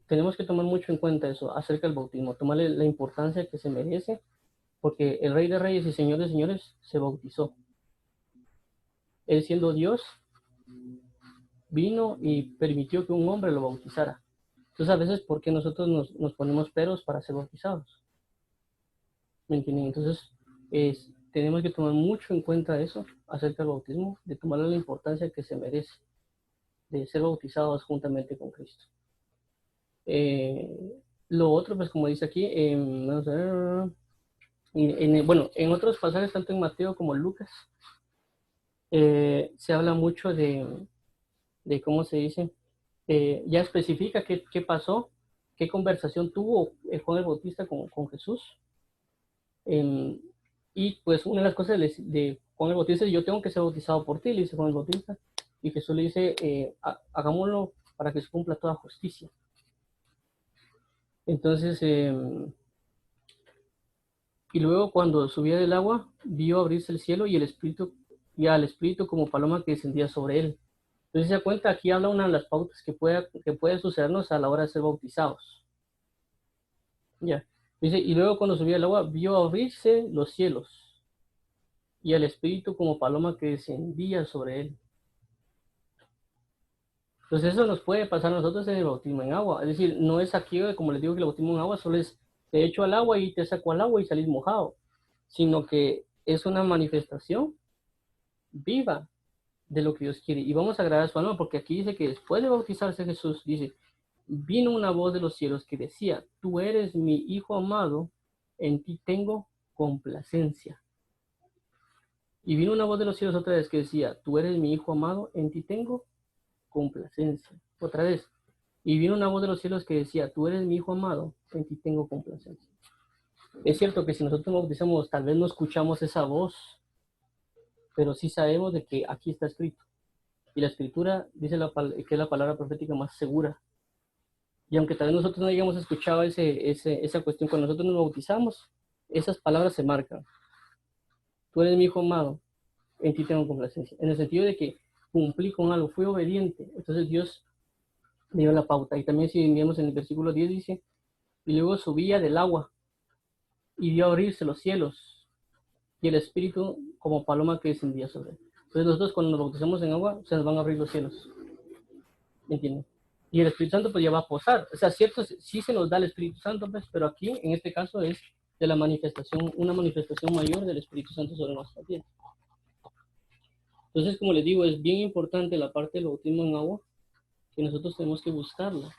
tenemos que tomar mucho en cuenta eso acerca del bautismo, tomarle la importancia que se merece, porque el Rey de Reyes y Señor de Señores se bautizó. Él siendo Dios, vino y permitió que un hombre lo bautizara. Entonces, a veces, ¿por qué nosotros nos ponemos peros para ser bautizados? ¿Me entienden? Entonces, Tenemos que tomar mucho en cuenta eso acerca del bautismo, de tomarle la importancia que se merece, de ser bautizados juntamente con Cristo. Eh, lo otro, pues como dice aquí, vamos a ver, bueno, en otros pasajes, tanto en Mateo como en Lucas, se habla mucho de ¿cómo se dice? Ya especifica qué pasó, qué conversación tuvo Juan el Bautista con Jesús. Eh, y pues una de las cosas de Juan el Bautista es: yo tengo que ser bautizado por ti, le dice Juan el Bautista. Y Jesús le dice: hagámoslo para que se cumpla toda justicia. Entonces, y luego cuando subía del agua, vio abrirse el cielo y al Espíritu como paloma que descendía sobre él. Entonces se da cuenta, aquí habla una de las pautas que puede sucedernos a la hora de ser bautizados. Ya. Dice, y luego cuando subía el agua, vio abrirse los cielos y al Espíritu como paloma que descendía sobre él. Entonces eso nos puede pasar a nosotros en el bautismo en agua. Es decir, no es aquí, como les digo, que el bautismo en agua solo es te echo al agua y te saco al agua y salís mojado, sino que es una manifestación viva de lo que Dios quiere. Y vamos a agradar a su alma, porque aquí dice que después de bautizarse Jesús, dice, vino una voz de los cielos que decía: tú eres mi Hijo amado, en ti tengo complacencia. Y vino una voz de los cielos otra vez que decía: tú eres mi Hijo amado, en ti tengo complacencia. Otra vez. Y vino una voz de los cielos que decía: tú eres mi Hijo amado, en ti tengo complacencia. Es cierto que si nosotros nos bautizamos, tal vez no escuchamos esa voz, pero sí sabemos de que aquí está escrito. Y la escritura dice que es la palabra profética más segura. Y aunque tal vez nosotros no hayamos escuchado esa cuestión, cuando nosotros nos bautizamos, esas palabras se marcan. Tú eres mi Hijo amado, en ti tengo complacencia. En el sentido de que cumplí con algo, fui obediente. Entonces Dios me dio la pauta. Y también si vemos en el versículo 10 dice: y luego subía del agua y vio abrirse los cielos y el Espíritu como paloma que descendía sobre él. Entonces nosotros cuando nos bautizamos en agua, se nos van a abrir los cielos. ¿Me entienden? Y el Espíritu Santo pues ya va a posar. O sea, cierto, sí se nos da el Espíritu Santo, pues, pero aquí en este caso es de la manifestación, una manifestación mayor del Espíritu Santo sobre nuestra vida. Entonces, como les digo, es bien importante la parte del bautismo en agua, que nosotros tenemos que buscarla.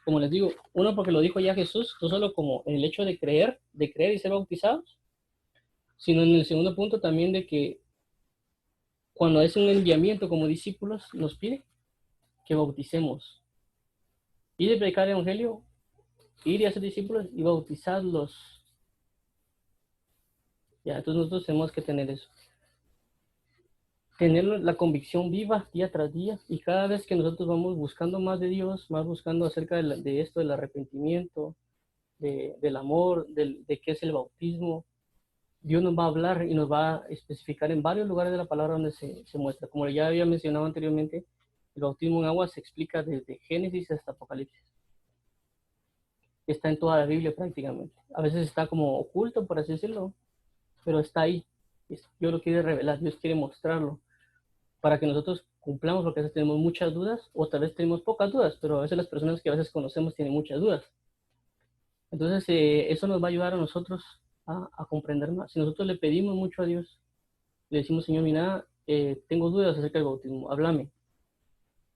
Como les digo, uno, porque lo dijo ya Jesús, no solo como en el hecho de creer y ser bautizados, sino en el segundo punto también de que cuando es un enviamiento como discípulos, nos pide que bauticemos. Y de predicar el evangelio, ir y hacer discípulos y bautizarlos. Ya, entonces nosotros tenemos que tener eso. Tener la convicción viva día tras día, y cada vez que nosotros vamos buscando más de Dios, más buscando acerca de esto, del arrepentimiento, del amor, de qué es el bautismo, Dios nos va a hablar y nos va a especificar en varios lugares de la palabra donde se muestra. Como ya había mencionado anteriormente, el bautismo en agua se explica desde Génesis hasta Apocalipsis. Está en toda la Biblia prácticamente. A veces está como oculto, por así decirlo, pero está ahí. Dios lo quiere revelar, Dios quiere mostrarlo, para que nosotros cumplamos, porque a veces tenemos muchas dudas, o tal vez tenemos pocas dudas, pero a veces las personas que a veces conocemos tienen muchas dudas. Entonces, eso nos va a ayudar a nosotros a comprender más. Si nosotros le pedimos mucho a Dios, le decimos: Señor, mira, tengo dudas acerca del bautismo, háblame,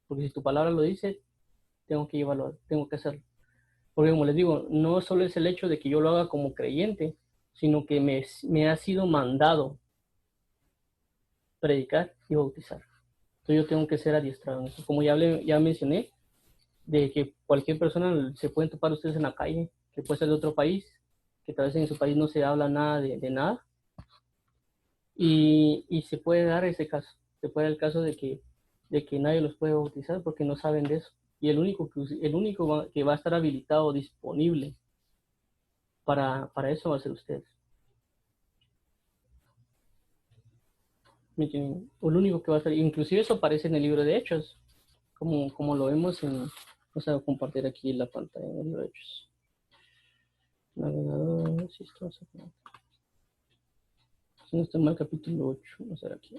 porque si tu palabra lo dice, tengo que llevarlo, tengo que hacerlo. Porque como les digo, no solo es el hecho de que yo lo haga como creyente, sino que me ha sido mandado predicar y bautizar. Entonces yo tengo que ser adiestrado en eso. Como ya mencioné, de que cualquier persona se pueden topar ustedes en la calle, que puede ser de otro país, que tal vez en su país no se habla nada de nada, y se puede dar ese caso. Se puede dar el caso de que nadie los puede bautizar porque no saben de eso. Y el único que va a estar habilitado, disponible para eso, va a ser ustedes. O el único que va a estar, inclusive eso aparece en el libro de Hechos, como lo vemos vamos a compartir aquí la pantalla en el libro de Hechos. Navegador, si esto va a ser, si no está mal, capítulo 8, vamos a ver aquí.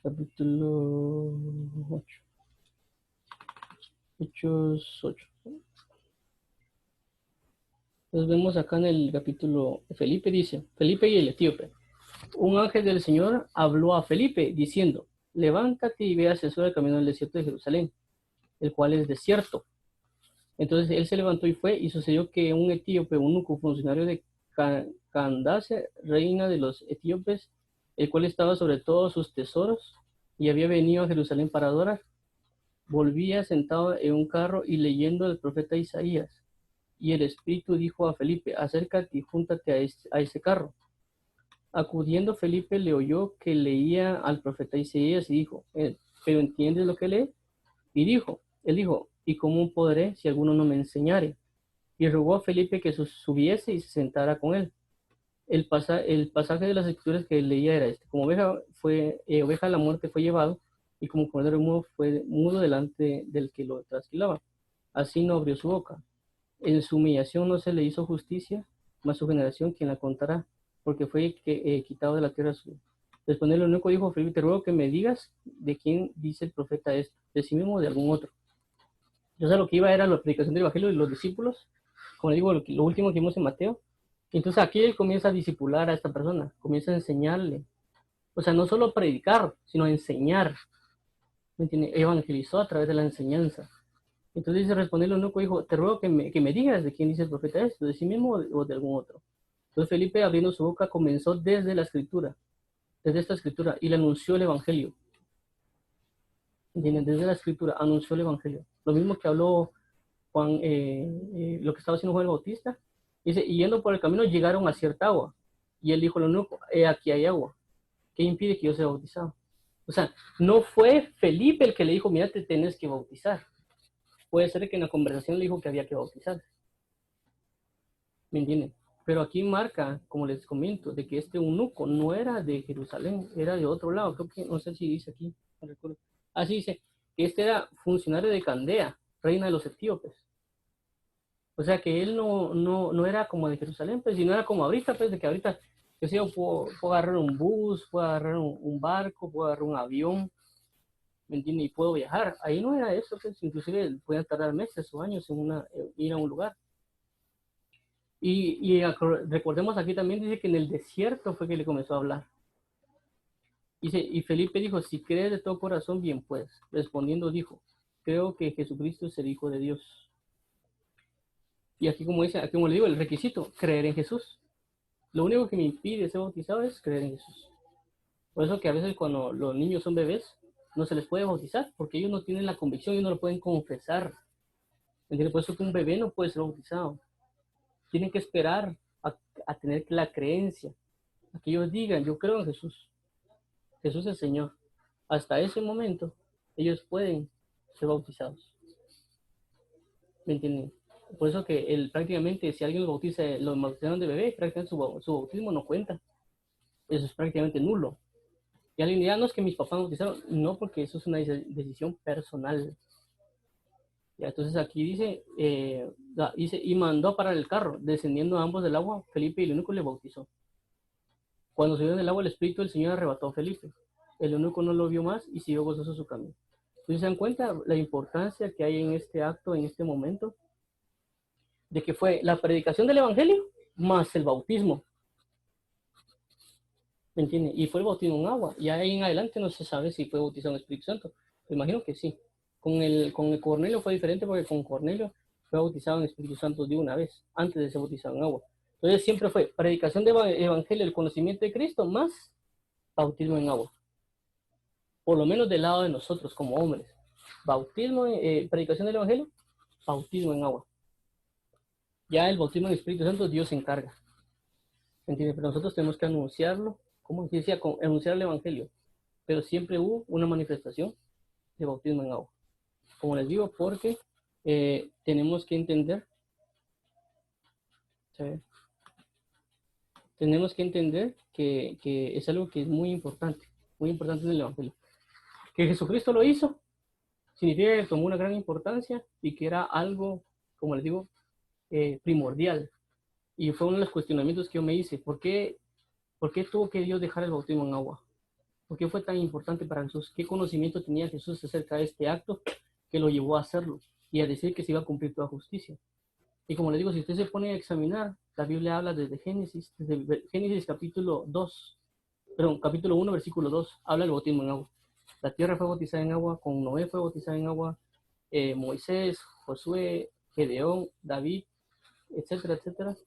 Capítulo 8. Hechos 8. Entonces vemos acá en el capítulo, Felipe dice, Felipe y el etíope. Un ángel del Señor habló a Felipe diciendo, levántate y ve a Cesura el camino del desierto de Jerusalén, el cual es desierto. Entonces él se levantó y fue, y sucedió que un etíope, un eunuco, funcionario de Candace, reina de los etíopes, el cual estaba sobre todos sus tesoros, y había venido a Jerusalén para adorar, volvía sentado en un carro y leyendo el profeta Isaías. Y el Espíritu dijo a Felipe, acércate y júntate a ese carro. Acudiendo Felipe le oyó que leía al profeta Isaías y dijo, ¿pero entiendes lo que lee? Él dijo, ¿y cómo podré si alguno no me enseñare? Y rogó a Felipe que subiese y se sentara con él. El pasaje de las escrituras que él leía era este, como oveja a la muerte fue llevado, y como cordero mudo fue mudo delante del que lo trasquilaba. Así no abrió su boca. En su humillación no se le hizo justicia, mas su generación, ¿quién la contará? Porque fue quitado de la tierra suya. Respondió el eunuco, dijo Felipe, te ruego que me digas de quién dice el profeta esto, de sí mismo o de algún otro. Yo sé lo que iba era la predicación del Evangelio de los discípulos, como digo, lo último que vimos en Mateo. Entonces aquí él comienza a discipular a esta persona, comienza a enseñarle. O sea, no solo predicar, sino enseñar. ¿Me entiende? Evangelizó a través de la enseñanza. Entonces dice, respondió el eunuco, dijo, te ruego que me digas de quién dice el profeta esto, de sí mismo o de algún otro. Entonces Felipe, abriendo su boca, comenzó desde la escritura, desde esta escritura, y le anunció el Evangelio. ¿Entienden? Desde la escritura anunció el Evangelio. Lo mismo que habló Juan, lo que estaba haciendo Juan el Bautista. Dice, y yendo por el camino llegaron a cierta agua. Y él dijo al eunuco, aquí hay agua. ¿Qué impide que yo sea bautizado? O sea, no fue Felipe el que le dijo, mira, te tienes que bautizar. Puede ser que en la conversación le dijo que había que bautizar. ¿Me entienden? Pero aquí marca, como les comento, de que este eunuco no era de Jerusalén, era de otro lado. Creo que, no sé si dice aquí, no recuerdo. Así dice, que este era funcionario de Candea, reina de los etíopes. O sea que él no era como de Jerusalén, pues, sino era como ahorita, pues, de que ahorita, yo puedo agarrar un bus, puedo agarrar un barco, puedo agarrar un avión, ¿me entiendes? Y puedo viajar. Ahí no era eso, pues, inclusive podían tardar meses o años en ir a un lugar. Y recordemos aquí también, dice que en el desierto fue que le comenzó a hablar. Dice, y Felipe dijo, si crees de todo corazón, bien puedes. Respondiendo dijo, creo que Jesucristo es el Hijo de Dios. Y aquí como dice, aquí como le digo, el requisito, creer en Jesús. Lo único que me impide ser bautizado es creer en Jesús. Por eso que a veces cuando los niños son bebés, no se les puede bautizar, porque ellos no tienen la convicción, ellos no lo pueden confesar. ¿Entiendes? Por eso que un bebé no puede ser bautizado. Tienen que esperar a tener la creencia, a que ellos digan, yo creo en Jesús, Jesús es el Señor. Hasta ese momento, ellos pueden ser bautizados. ¿Me entienden? Por eso que prácticamente, si alguien lo bautizaron de bebé, prácticamente su bautismo no cuenta. Eso es prácticamente nulo. Y alguien dirá, no es que mis papás me bautizaron. No, porque eso es una decisión personal. Ya, entonces aquí dice, y mandó a parar el carro, descendiendo ambos del agua, Felipe y el eunuco le bautizó. Cuando subió del agua, el Espíritu del Señor arrebató a Felipe. El eunuco no lo vio más y siguió gozoso su camino. Entonces se dan cuenta la importancia que hay en este acto, en este momento, de que fue la predicación del Evangelio más el bautismo. ¿Me entiende? Y fue el bautismo en agua. Y ahí en adelante no se sabe si fue bautizado en el Espíritu Santo. Me imagino que sí. Con el Cornelio fue diferente porque con Cornelio fue bautizado en el Espíritu Santo de una vez, antes de ser bautizado en agua. Entonces siempre fue predicación del Evangelio, el conocimiento de Cristo, más bautismo en agua. Por lo menos del lado de nosotros como hombres. Bautismo, predicación del Evangelio, bautismo en agua. Ya el bautismo en el Espíritu Santo, Dios se encarga. ¿Entiendes? Pero nosotros tenemos que anunciarlo, como decía, anunciar el Evangelio. Pero siempre hubo una manifestación de bautismo en agua. Como les digo, porque tenemos que entender, ¿sabes? Tenemos que entender que es algo que es muy importante en el Evangelio. Que Jesucristo lo hizo, significa que tomó una gran importancia y que era algo, como les digo, primordial. Y fue uno de los cuestionamientos que yo me hice. ¿Por qué tuvo que Dios dejar el bautismo en agua? ¿Por qué fue tan importante para Jesús? ¿Qué conocimiento tenía Jesús acerca de este acto que lo llevó a hacerlo y a decir que se iba a cumplir toda justicia? Y como les digo, si usted se pone a examinar, la Biblia habla desde Génesis capítulo 2, perdón, capítulo 1, versículo 2, habla del bautismo en agua. La tierra fue bautizada en agua, con Noé fue bautizada en agua, Moisés, Josué, Gedeón, David, etcétera, etcétera.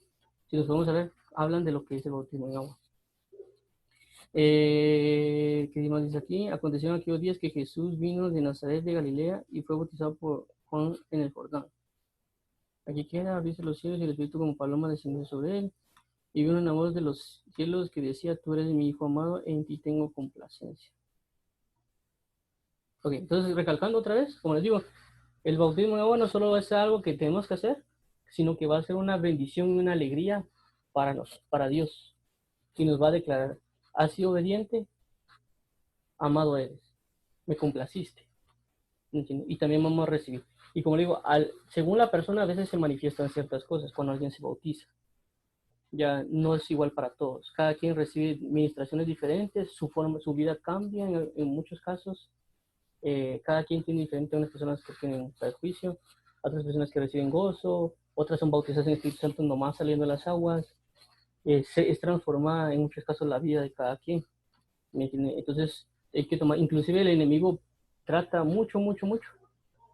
Si nos podemos ver, hablan de lo que es el bautismo en agua. ¿Qué más dice aquí? Aconteció en aquellos días que Jesús vino de Nazaret de Galilea y fue bautizado por Juan en el Jordán. Aquí queda, abriste los cielos y el Espíritu como paloma descendió sobre él. Y vino una voz de los cielos que decía, tú eres mi Hijo amado, en ti tengo complacencia. Ok, entonces recalcando otra vez, como les digo, el bautismo en agua no solo va a ser algo que tenemos que hacer, sino que va a ser una bendición y una alegría para Dios. Y nos va a declarar, has sido obediente, amado eres, me complaciste. Y también vamos a recibir. Y como digo, según la persona a veces se manifiestan ciertas cosas cuando alguien se bautiza. Ya no es igual para todos. Cada quien recibe ministraciones diferentes, su vida cambia en muchos casos. Cada quien tiene diferente, unas personas que tienen perjuicio, otras personas que reciben gozo, otras son bautizadas en el Espíritu Santo nomás saliendo de las aguas. Es transformada en muchos casos la vida de cada quien. Entonces hay que tomar, inclusive el enemigo trata mucho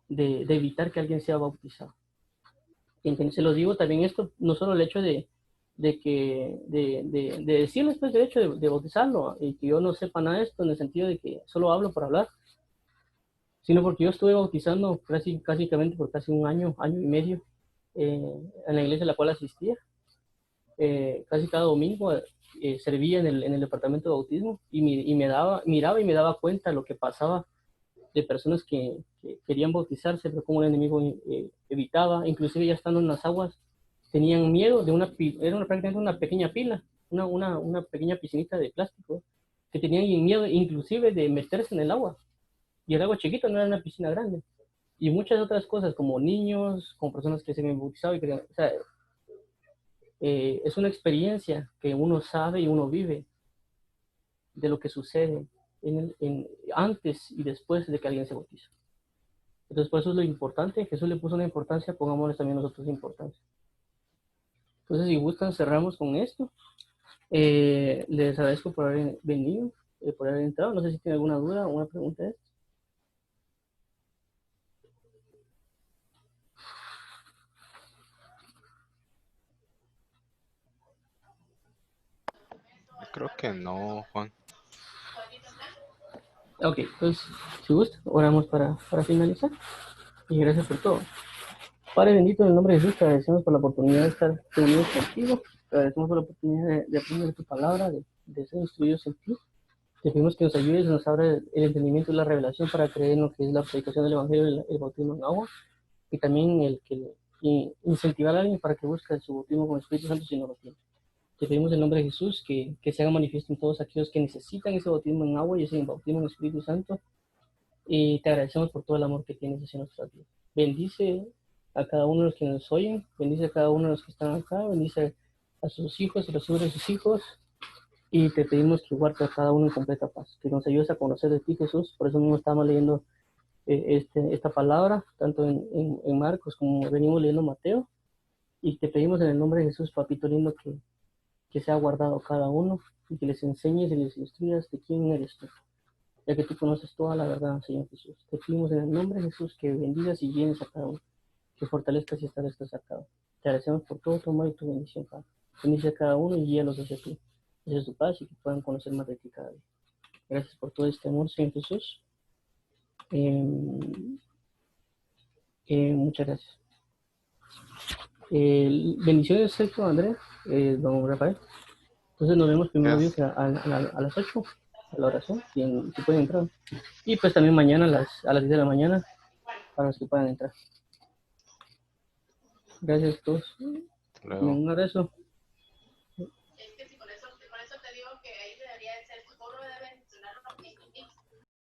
de evitar que alguien sea bautizado. Entonces se lo digo también esto, no solo el hecho de decirles pues el hecho de bautizarlo y que yo no sepa nada de esto en el sentido de que solo hablo por hablar, sino porque yo estuve bautizando casi por casi un año y medio en la iglesia a la cual asistía. Casi cada domingo servía en el departamento de bautismo y miraba y me daba cuenta de lo que pasaba de personas que querían bautizarse, pero como el enemigo evitaba, inclusive ya estando en las aguas, tenían miedo de era prácticamente una pequeña pila, una pequeña piscinita de plástico, que tenían miedo inclusive de meterse en el agua. Y el agua chiquita, no era una piscina grande. Y muchas otras cosas, como niños, como personas que se habían bautizado. O sea, es una experiencia que uno sabe y uno vive de lo que sucede antes y después de que alguien se bautiza. Entonces, por eso es lo importante. Jesús le puso una importancia, pongámosle también nosotros importancia. Entonces, si gustan, cerramos con esto. Les agradezco por haber venido, por haber entrado. No sé si tienen alguna duda o una pregunta de esto. Creo que no, Juan. Ok, pues, si gusta, oramos para finalizar. Y gracias por todo. Padre bendito, en el nombre de Jesús, te agradecemos por la oportunidad de estar reunidos contigo. Te agradecemos por la oportunidad de aprender tu palabra, de ser instruidos en ti. Te pedimos que nos ayudes, nos abra el entendimiento y la revelación para creer en lo que es la predicación del Evangelio, el bautismo en agua, y también incentivar a alguien para que busque su bautismo con el Espíritu Santo si no lo tiene. Te pedimos en el nombre de Jesús que se haga manifiesto en todos aquellos que necesitan ese bautismo en agua y ese bautismo en el Espíritu Santo. Y te agradecemos por todo el amor que tienes hacia nuestras vidas. Bendice a cada uno de los que nos oyen, bendice a cada uno de los que están acá, bendice a sus hijos y los hijos de sus hijos. Y te pedimos que guarde a cada uno en completa paz, que nos ayudes a conocer de ti, Jesús. Por eso mismo estamos leyendo esta palabra, tanto en Marcos como venimos leyendo Mateo. Y te pedimos en el nombre de Jesús, papito lindo, que sea guardado cada uno y que les enseñes y les instruyas de quién eres tú, ya que tú conoces toda la verdad, Señor Jesús. Te pedimos en el nombre de Jesús que bendigas y llenes a cada uno, que fortalezcas y establezcas a cada uno. Te agradecemos por todo tu amor y tu bendición, Padre. Bendice a cada uno y guíalos hacia ti, hacia tu paz y que puedan conocer más de ti cada día. Gracias por todo este amor, Señor Jesús. Muchas gracias. Bendiciones, Sergio, Andrés, don Rafael. Entonces nos vemos primero Dios a las 8, a la oración, si pueden entrar. Y pues también mañana a las 10 de la mañana, para los que puedan entrar. Gracias a todos. Luego. Un abrazo.